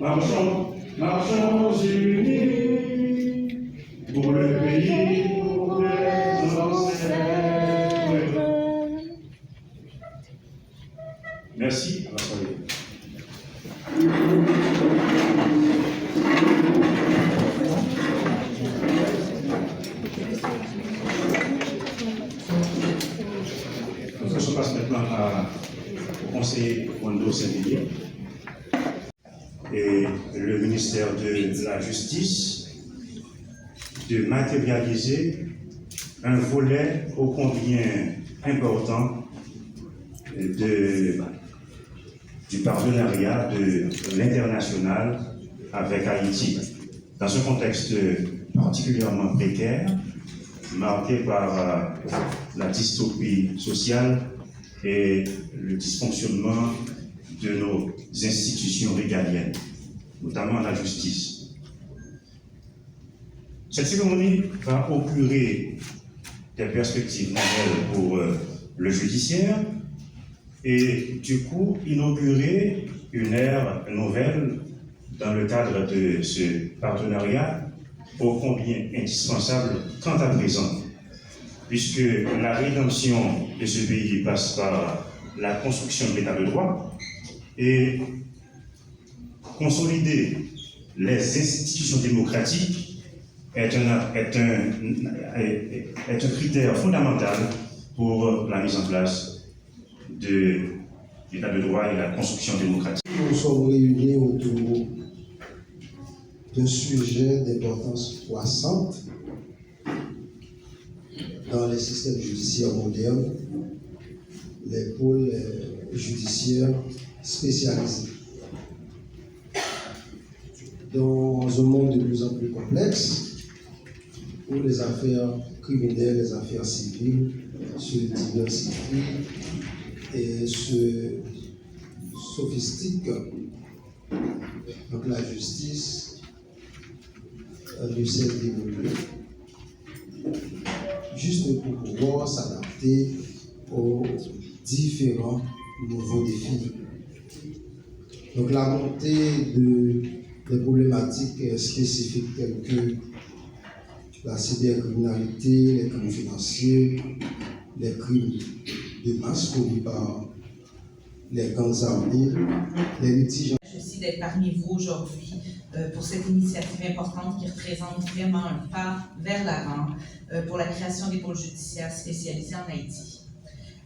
marchons unis pour le pays, pour les ancêtres. Merci, à la soirée. Je passe maintenant au conseiller Mondo Saint-Didier et le ministère de la Justice de matérialiser un volet ô combien important du partenariat de l'international avec Haïti, dans un contexte particulièrement précaire, marqué par la dystopie sociale et le dysfonctionnement de nos institutions régaliennes, notamment la justice. Cette cérémonie va augurer des perspectives nouvelles pour le judiciaire et du coup inaugurer une ère nouvelle dans le cadre de ce partenariat ô combien indispensable quant à présent, puisque la rédemption de ce pays passe par la construction de l'état de droit et consolider les institutions démocratiques est un critère fondamental pour la mise en place de l'état de droit et la construction démocratique. Nous sommes réunis autour d'un sujet d'importance croissante dans les systèmes judiciaires modernes, les pôles judiciaires spécialisés. Dans un monde de plus en plus complexe, où les affaires criminelles, les affaires civiles se diversifient et se sophistiquent, donc la justice ne cesse d'évoluer, juste pour pouvoir s'adapter aux différents nouveaux défis. Donc la montée des problématiques spécifiques telles que la cybercriminalité, les crimes financiers, les crimes de masse commis par les gangs armés, les litiges. Merci d'être parmi vous aujourd'hui pour cette initiative importante qui représente vraiment un pas vers l'avant pour la création des pôles judiciaires spécialisés en Haïti.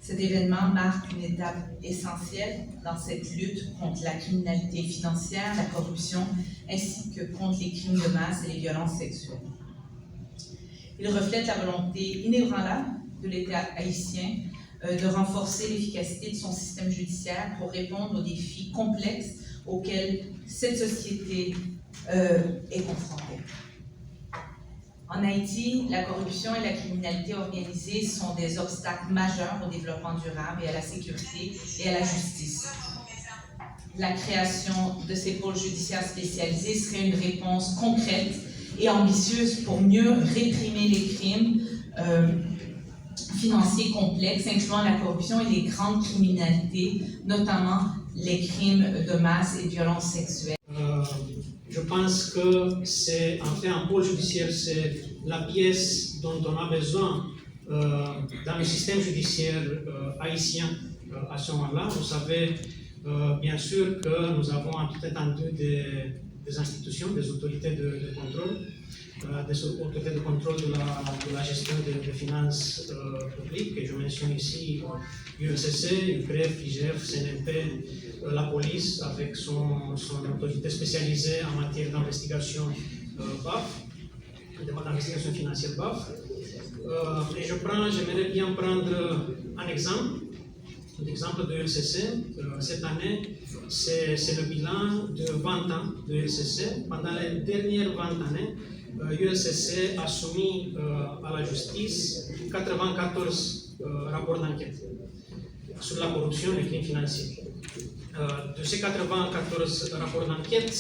Cet événement marque une étape essentielle dans cette lutte contre la criminalité financière, la corruption, ainsi que contre les crimes de masse et les violences sexuelles. Il reflète la volonté inébranlable de l'État haïtien de renforcer l'efficacité de son système judiciaire pour répondre aux défis complexes auxquels cette société est confrontée. En Haïti, la corruption et la criminalité organisée sont des obstacles majeurs au développement durable et à la sécurité et à la justice. La création de ces pôles judiciaires spécialisés serait une réponse concrète et ambitieuse pour mieux réprimer les crimes financiers complexes, incluant la corruption et les grandes criminalités, notamment les crimes de masse et violences sexuelles. Je pense que c'est, en fait, un pôle judiciaire, c'est la pièce dont on a besoin dans le système judiciaire haïtien à ce moment-là. Vous savez, bien sûr, que nous avons attendu des institutions, des autorités de contrôle, des autorités de contrôle de la gestion des finances publiques, et je mentionne ici ULCC, UPREF, IGF, CNLP, la police avec son autorité spécialisée en matière d'investigation BAF, d'investigation financière BAF. Et j'aimerais bien prendre un exemple. L'exemple de l'ULCC, cette année, c'est le bilan de 20 ans de l'ULCC. Pendant les dernières 20 années, l'ULCC a soumis à la justice 94 rapports d'enquête sur la corruption et les crimes financiers. De ces 94 rapports d'enquête,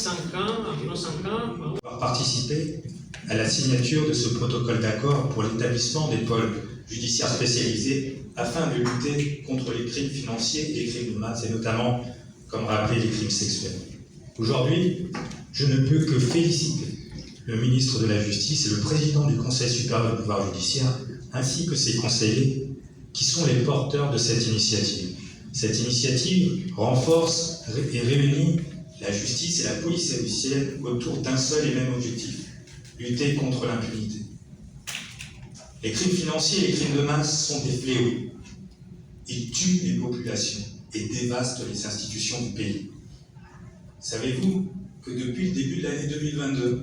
environ 5 ans... Participer à la signature de ce protocole d'accord pour l'établissement des pôles judiciaires spécialisés afin de lutter contre les crimes financiers et les crimes de masse, et notamment, comme rappelé, les crimes sexuels. Aujourd'hui, je ne peux que féliciter le ministre de la Justice et le président du Conseil supérieur du pouvoir judiciaire, ainsi que ses conseillers, qui sont les porteurs de cette initiative. Cette initiative renforce et réunit la justice et la police judiciaire autour d'un seul et même objectif, lutter contre l'impunité. Les crimes financiers et les crimes de masse sont des fléaux. Ils tuent les populations et dévastent les institutions du pays. Savez-vous que depuis le début de l'année 2022,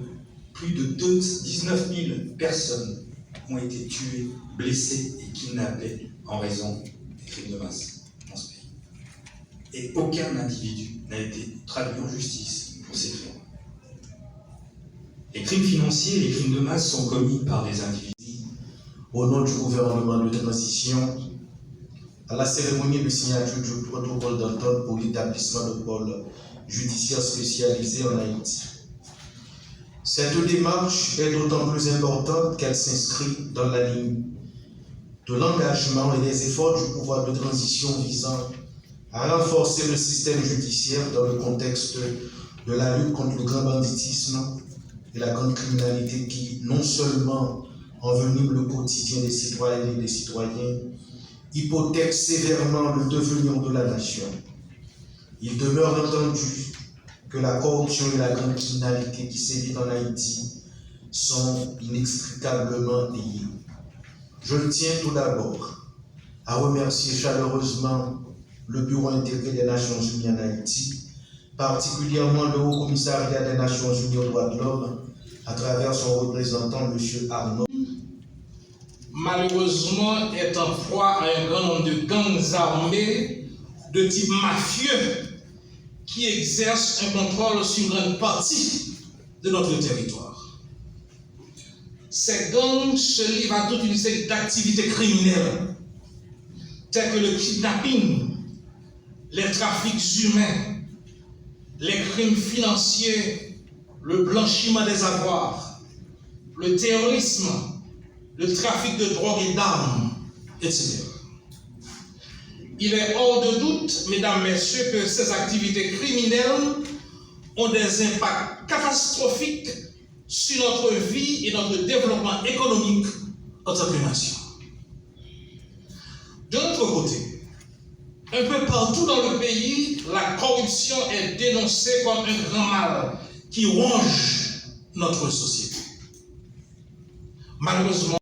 plus de 19 000 personnes ont été tuées, blessées et kidnappées en raison des crimes de masse dans ce pays. Et aucun individu n'a été traduit en justice pour ces crimes. Les crimes financiers et les crimes de masse sont commis par des individus. Au nom du gouvernement de transition, à la cérémonie de signature du protocole d'entente pour l'établissement de pôles judiciaires spécialisés en Haïti. Cette démarche est d'autant plus importante qu'elle s'inscrit dans la ligne de l'engagement et des efforts du pouvoir de transition visant à renforcer le système judiciaire dans le contexte de la lutte contre le grand banditisme et la grande criminalité qui non seulement envenime le quotidien des citoyennes et des citoyens, hypothèque sévèrement le devenir de la nation. Il demeure entendu que la corruption et la grande criminalité qui sévit en Haïti sont inextricablement liées. Je tiens tout d'abord à remercier chaleureusement le Bureau intégré des Nations Unies en Haïti, particulièrement le Haut Commissariat des Nations Unies aux droits de l'homme, à travers son représentant, M. Arnaud. Malheureusement, est en proie à un grand nombre de gangs armés de type mafieux qui exercent un contrôle sur une grande partie de notre territoire. Ces gangs se livrent à toute une série d'activités criminelles, telles que le kidnapping, les trafics humains, les crimes financiers, le blanchiment des avoirs, le terrorisme, le trafic de drogue et d'armes, etc. Il est hors de doute, mesdames, messieurs, que ces activités criminelles ont des impacts catastrophiques sur notre vie et notre développement économique en tant que nation. De notre côté, un peu partout dans le pays, la corruption est dénoncée comme un grand mal qui ronge notre société. Malheureusement,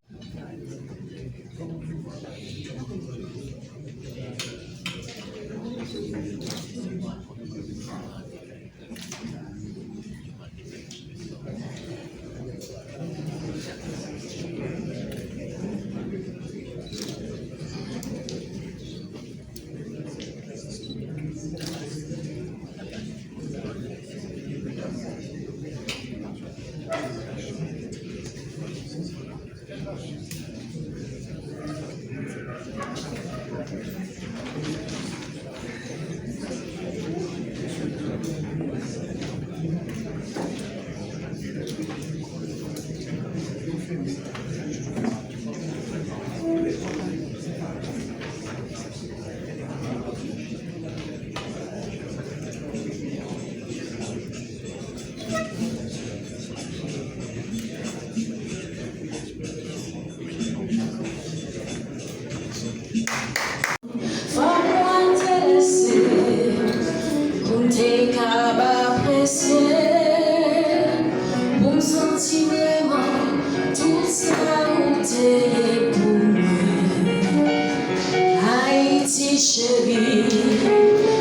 Haïti chérie,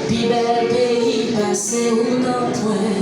pi bel pays passé ou dans point.